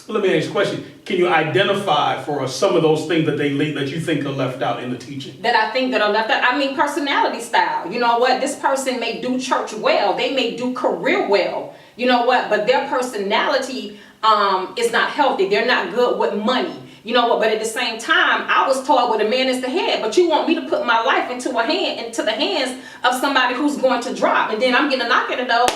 Let me ask you a question. Can you identify for us some of those things that that you think are left out in the teaching? That I think that are left out. I mean, personality style. You know what? This person may do church well. They may do career well. You know what? But their personality is not healthy. They're not good with money. You know what? But at the same time, I was taught with a man is the head. But you want me to put my life into the hands of somebody who's going to drop, and then I'm getting a knock at the door.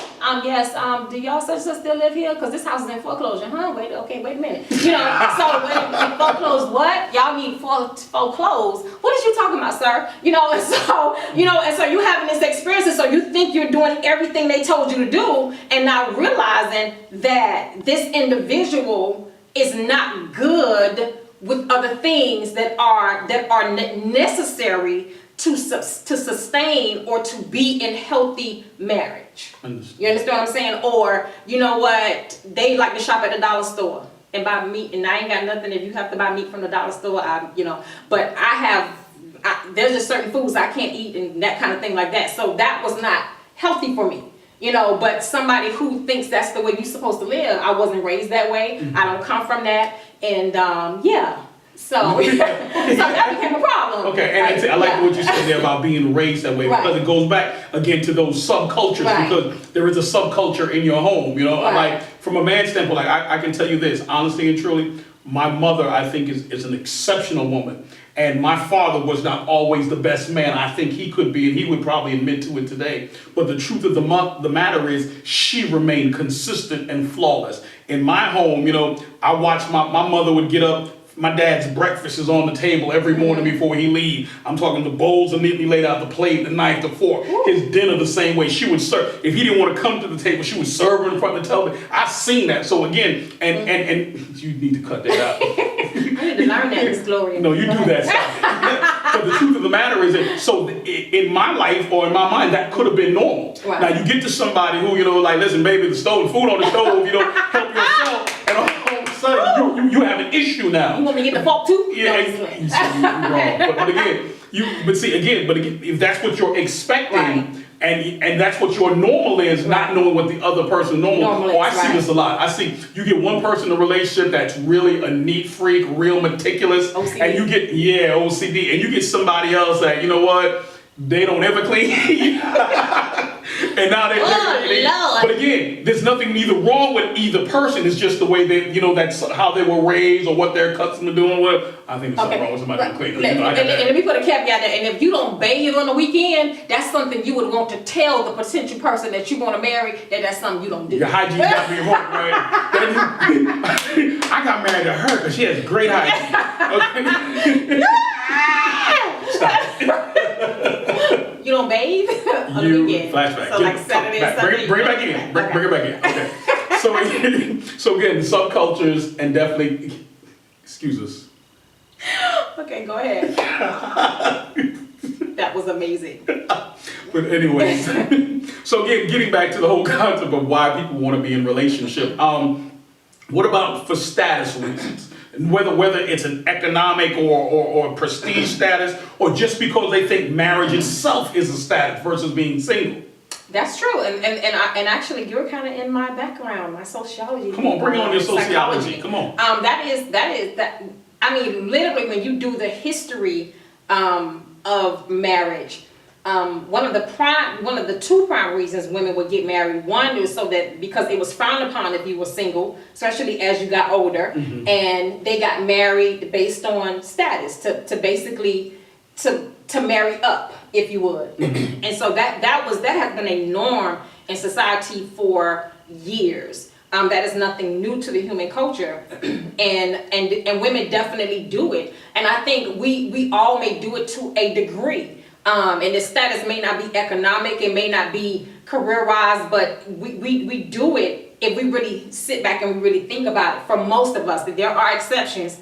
Yes. Do y'all such still live here? Because this house is in foreclosure, huh? Wait a minute. You know. So when foreclosed, what? Y'all need foreclosed. What is you talking about, sir? You know. And so you having this experience, and so you think you're doing everything they told you to do, and not realizing that this individual is not good with other things that are necessary to sustain or to be in healthy marriage. You understand what I'm saying? Or, you know what, they like to shop at the dollar store and buy meat, and I ain't got nothing if you have to buy meat from the dollar store, but there's just certain foods I can't eat and that kind of thing like that. So that was not healthy for me. You know, but somebody who thinks that's the way you're supposed to live, I wasn't raised that way. I don't come from that. And so that became a problem. Okay, and I like what you said there about being raised that way, because it goes back again to those subcultures, because there is a subculture in your home. You know, like from a man's standpoint, like I can tell you this, honestly and truly, my mother, I think, is an exceptional woman. And my father was not always the best man I think he could be, and he would probably admit to it today. But the truth of the matter is, she remained consistent and flawless. In my home, you know, I watched my mother would get up. My dad's breakfast is on the table every morning before he leaves. I'm talking the bowls are neatly laid out, the plate, the knife, the fork. His dinner the same way. She would serve. If he didn't want to come to the table, she would serve in front of the television. I've seen that. So again, and you need to cut that out. I need to learn that, Miss Gloria. No, you do that. But the truth of the matter is that, so in my life or in my mind, that could have been normal. Right. Now you get to somebody who, you know, like, listen, baby, the food on the stove, you don't help yourself, and all of a sudden you have an issue now. You want me to get the fork too? Yeah, you're wrong. But again, if that's what you're expecting, and that's what your normal is, not knowing what the other person normal is. Oh, I see this a lot. I see you get one person in a relationship that's really a neat freak, real meticulous, OCD. And you get OCD, and you get somebody else that, you know what, they don't ever clean. And now but again, there's nothing either wrong with either person. It's just the way they, you know, that's how they were raised or what they're accustomed to doing. I think there's something wrong with somebody who cleans. And let me put a caveat there. And if you don't bathe on the weekend, that's something you would want to tell the potential person that you want to marry that's something you don't do. Your hygiene got me wrong, right? I got married to her because she has great hygiene. Okay? Stop. You don't bathe on the weekend. Flashback. So like Saturday and Sunday. Bring it back in. Bring it back in. Okay. So again, subcultures and definitely, excuse us. Okay, go ahead. That was amazing. But anyways, so again, getting back to the whole concept of why people want to be in relationship. What about for status reasons? Whether it's an economic or prestige status, or just because they think marriage itself is a status versus being single. That's true, and actually, you're kind of in my background, my sociology. Come on, bring on your sociology. Psychology. Come on. That is. I mean, literally, when you do the history of marriage, one of the two prime reasons women would get married. One is so that because it was frowned upon if you were single, especially as you got older, and they got married based on status to basically to marry up, if you would. And so that has been a norm in society for years. That is nothing new to the human culture, and women definitely do it. And I think we all may do it to a degree. And the status may not be economic, it may not be career-wise, but we do it if we really sit back and we really think about it. For most of us, there are exceptions.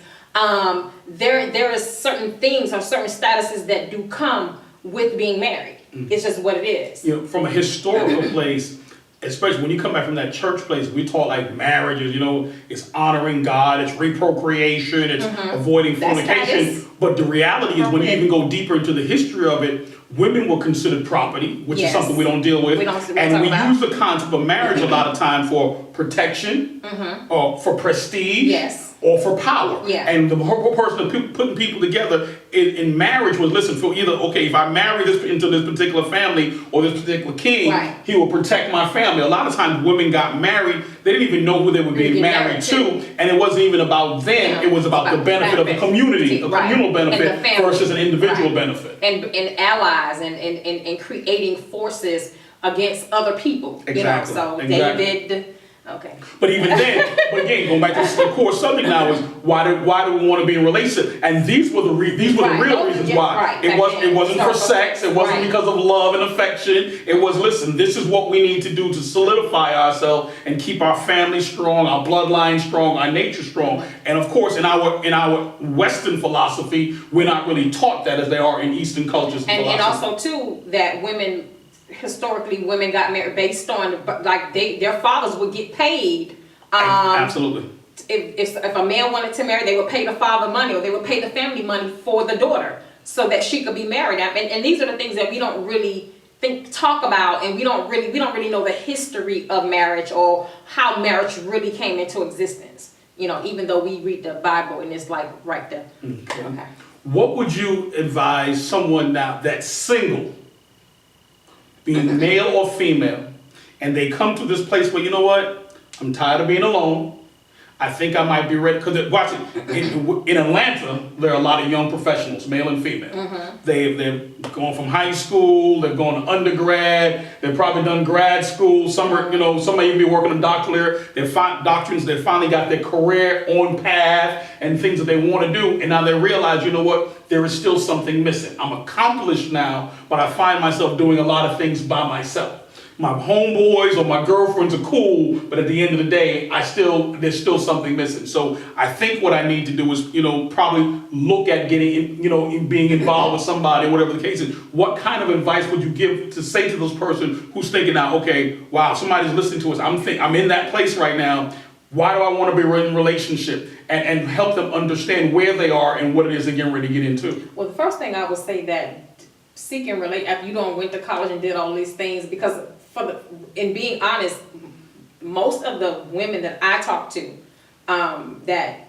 There is certain things or certain statuses that do come with being married. It's just what it is. You know, from a historical place, especially when you come back from that church place, we taught like marriages, you know, it's honoring God, it's reprocreation, it's avoiding fornication. But the reality is when you even go deeper into the history of it, women were considered property, which is something we don't deal with. We use the concept of marriage a lot of time for protection, or for prestige, Yes. or for power. Yeah. And the whole person of putting people together in marriage was, listen, for either, okay, if I marry into this particular family or this particular king, Right. he will protect my family. A lot of times women got married, they didn't even know who they were being married to, and it wasn't even about them, Yeah. it was about the benefit of the community, a Right. communal benefit And the family. versus an individual Right. benefit. And allies and creating forces against other people. Exactly. You know, so Exactly. David, okay. But even then, but again, going back to the core subject now is why do we want to be in a relationship? And these were the Right. real reasons Yeah, why. right. It wasn't for sex. It wasn't Right. because of love and affection. It was, listen, this is what we need to do to solidify ourselves and keep our family strong, our bloodline strong, our nature strong. And of course, in our Western philosophy, we're not really taught that as they are in Eastern cultures. And also too that historically women got married based on like their fathers would get paid. Absolutely. If a man wanted to marry, they would pay the father money or they would pay the family money for the daughter so that she could be married. And these are the things that we don't really talk about, and we don't really know the history of marriage or how marriage really came into existence. You know, even though we read the Bible and it's like right there. Okay. Okay. What would you advise someone now that's single, being male or female, and they come to this place where, you know what, I'm tired of being alone. I think I might be ready, because watch it, in Atlanta, there are a lot of young professionals, male and female. They're going from high school, they're going to undergrad, they've probably done grad school, some are, some may even be working a doctorate, they've finally got their career on path and things that they want to do, and now they realize, you know what, there is still something missing. I'm accomplished now, but I find myself doing a lot of things by myself. My homeboys or my girlfriends are cool, but at the end of the day, there's still something missing. So I think what I need to do is, probably look at getting, being involved with somebody, whatever the case is. What kind of advice would you give to say to those person who's thinking now, okay, wow, somebody's listening to us. I'm in that place right now. Why do I want to be in a relationship? And help them understand where they are and what it is they're getting ready to get into. Well, the first thing I would say that seek and relate after you don't went to college and did all these things, because in being honest, most of the women that I talk to, that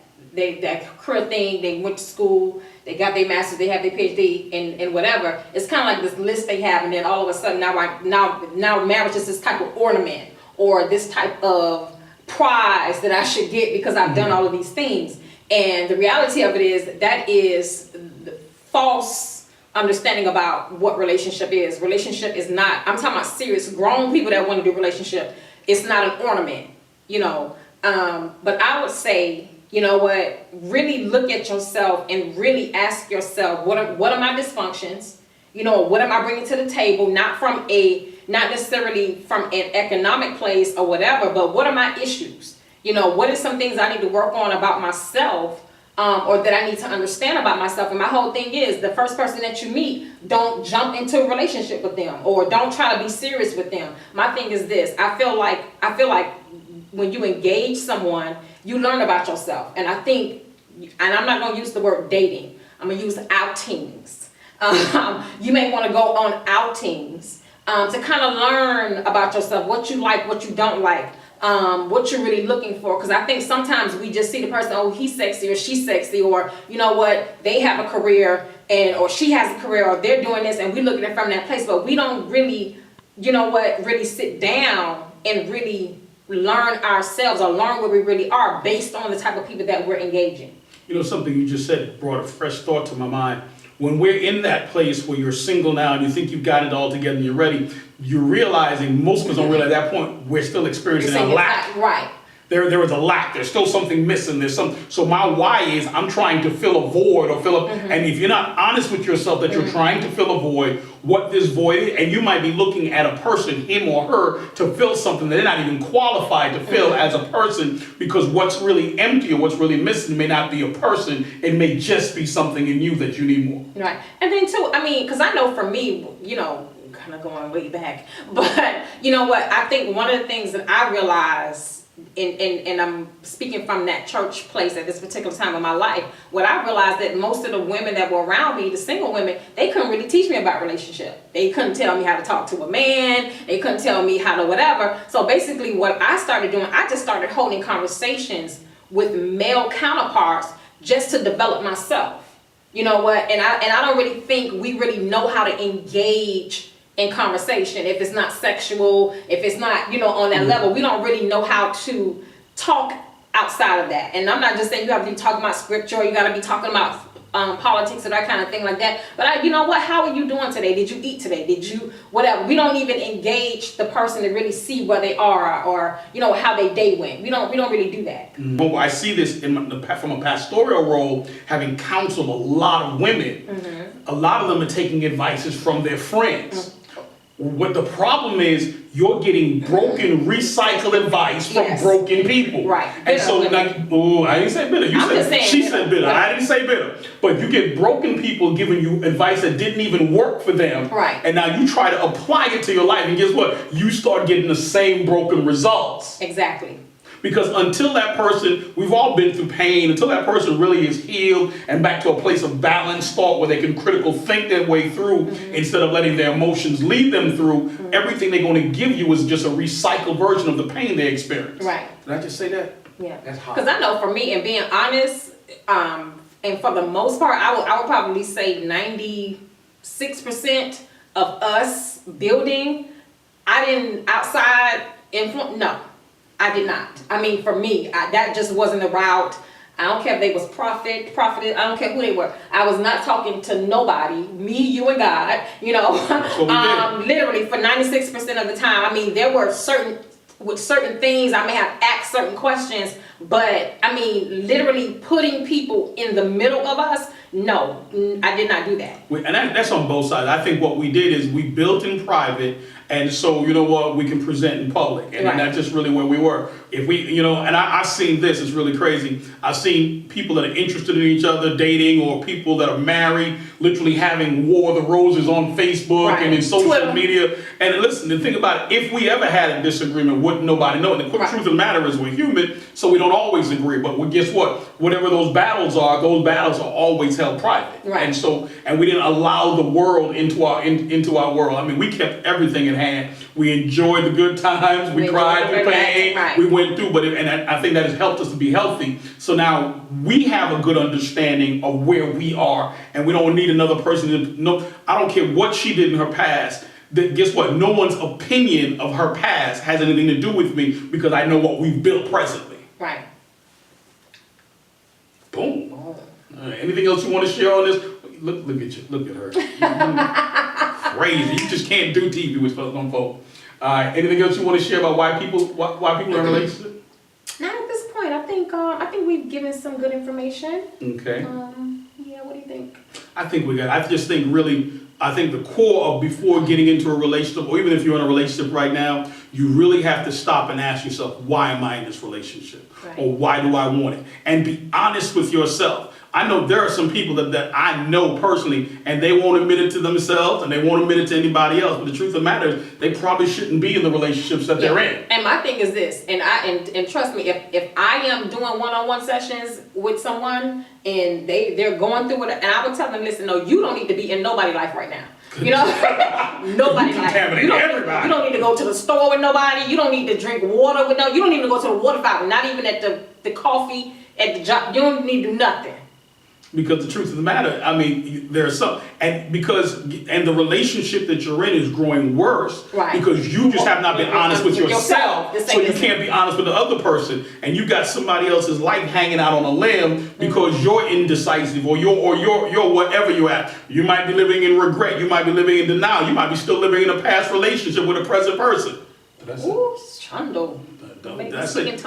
career thing, they went to school, they got their master's, they have their PhD, and whatever. It's kind of like this list they have, and then all of a sudden now marriage is this type of ornament or this type of prize that I should get because I've done all of these things. And the reality of it is that is the false understanding about what relationship is. Relationship is not, I'm talking about serious grown people that want to do relationship. It's not an ornament, but I would say, you know what, really look at yourself and really ask yourself, what are my dysfunctions? What am I bringing to the table? Not necessarily from an economic place or whatever, but what are my issues? What are some things I need to work on about myself? Or that I need to understand about myself. And my whole thing is, the first person that you meet, don't jump into a relationship with them or don't try to be serious with them. My thing is this, I feel like when you engage someone, you learn about yourself. And I think, and I'm not gonna use the word dating, I'm gonna use outings. You may wanna go on outings to kind of learn about yourself, what you like, what you don't like. What you're really looking for, because I think sometimes we just see the person, oh, he's sexy or she's sexy, or you know what, they have a career or she has a career or they're doing this, and we look at it from that place, but we don't really, really sit down and really learn ourselves or learn where we really are based on the type of people that we're engaging. Something you just said brought a fresh thought to my mind. When we're in that place where you're single now and you think you've got it all together and you're ready, you're realizing, most of us don't realize at that point, we're still experiencing a lack. Right. There is a lack. There's still something missing. So my why is I'm trying to fill a void or fill up. And if you're not honest with yourself that you're trying to fill a void, what this void is, and you might be looking at a person, him or her, to fill something that they're not even qualified to fill as a person, because what's really empty or what's really missing may not be a person. It may just be something in you that you need more. Right. And then too, because I know for me, kind of going way back, but you know what, I think one of the things that I realized and I'm speaking from that church place at this particular time of my life, what I realized that most of the women that were around me, the single women, they couldn't really teach me about relationship. They couldn't tell me how to talk to a man. They couldn't tell me how to whatever. So basically what I started doing, I just started holding conversations with male counterparts just to develop myself. You know what? And I don't really think we really know how to engage in conversation. If it's not sexual, if it's not, on that level, we don't really know how to talk outside of that. And I'm not just saying you have to be talking about scripture, or you got to be talking about politics or that kind of thing like that. But you know what? How are you doing today? Did you eat today? Did you whatever? We don't even engage the person to really see where they are, or how they day went. We don't really do that. Well, I see this from a pastoral role, having counseled a lot of women. A lot of them are taking advices from their friends. What the problem is, you're getting broken, recycled advice from broken people. Right. And so, I didn't say bitter. She said bitter. I didn't say bitter. But you get broken people giving you advice that didn't even work for them. Right. And now you try to apply it to your life, and guess what? You start getting the same broken results. Exactly. Because until that person, we've all been through pain, until that person really is healed and back to a place of balanced thought where they can critical think their way through instead of letting their emotions lead them through, everything they're going to give you is just a recycled version of the pain they experienced. Right. Did I just say that? Yeah. That's hot. Because I know for me, and being honest, and for the most part, I would probably say 96% of us building, I didn't outside influence. No. I did not. I mean, for me, that just wasn't the route. I don't care if they was prophetess. I don't care who they were. I was not talking to nobody. Me, you, and God. Literally for 96% of the time. I mean, there were certain things I may have asked certain questions, but I mean, literally putting people in the middle of us. No, I did not do that. And that's on both sides. I think what we did is we built in private, and so you know what, we can present in public, and that's just really where we were. If we, and I've seen this, it's really crazy. I've seen people that are interested in each other dating, or people that are married, literally having War of the Roses on Facebook and in social media. And listen, the thing about it, if we ever had a disagreement, wouldn't nobody know? And the quick truth of the matter is we're human, so we don't always agree. But guess what? Whatever those battles are always held private. Right. And we didn't allow the world into our world. I mean, we kept everything in hand. We enjoyed the good times. We cried through pain. We went through, and I think that has helped us to be healthy. So now we have a good understanding of where we are, and we don't need another person to know. I don't care what she did in her past. Guess what? No one's opinion of her past has anything to do with me, because I know what we've built presently. Right. Boom. Anything else you want to share on this? Look at you. Look at her. Crazy. You just can't do TV with some folk. Anything else you want to share about why people are in a relationship? Not at this point. I think we've given some good information. Okay. Yeah. What do you think? I think we got. I just think really. I think the core of before getting into a relationship, or even if you're in a relationship right now, you really have to stop and ask yourself, why am I in this relationship? Right. Or why do I want it? And be honest with yourself. I know there are some people that I know personally, and they won't admit it to themselves, and they won't admit it to anybody else. But the truth of the matter is, they probably shouldn't be in the relationships that they're in. And my thing is this, and trust me, if I am doing one-on-one sessions with someone, and they're going through it, and I would tell them, listen, no, you don't need to be in nobody's life right now. Nobody's life. You don't need to go to the store with nobody. You don't need to drink water with you don't need to go to the water fountain. Not even at the coffee at the job. You don't need to do nothing. Because the truth of the matter, I mean, there's some, and the relationship that you're in is growing worse, because you just have not been honest with yourself, so you can't be honest with the other person, and you got somebody else's life hanging out on a limb because you're indecisive, or you're whatever you're at. You might be living in regret, you might be living in denial, you might be still living in a past relationship with a present person. Ooh, Chando. That's it.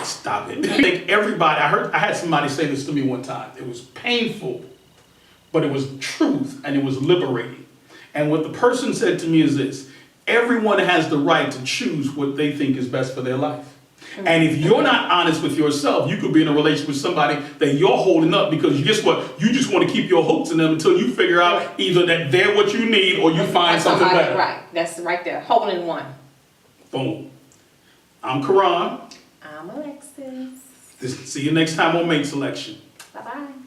Stop it. I think everybody, I had somebody say this to me one time. It was painful, but it was truth, and it was liberating. And what the person said to me is this: everyone has the right to choose what they think is best for their life. And if you're not honest with yourself, you could be in a relationship with somebody that you're holding up, because guess what? You just want to keep your hopes in them until you figure out either that they're what you need, or you find something better. Right. That's right there. Holding one. Boom. I'm Kieron. I'm Alexis. See you next time on Mate Selection. Bye-bye.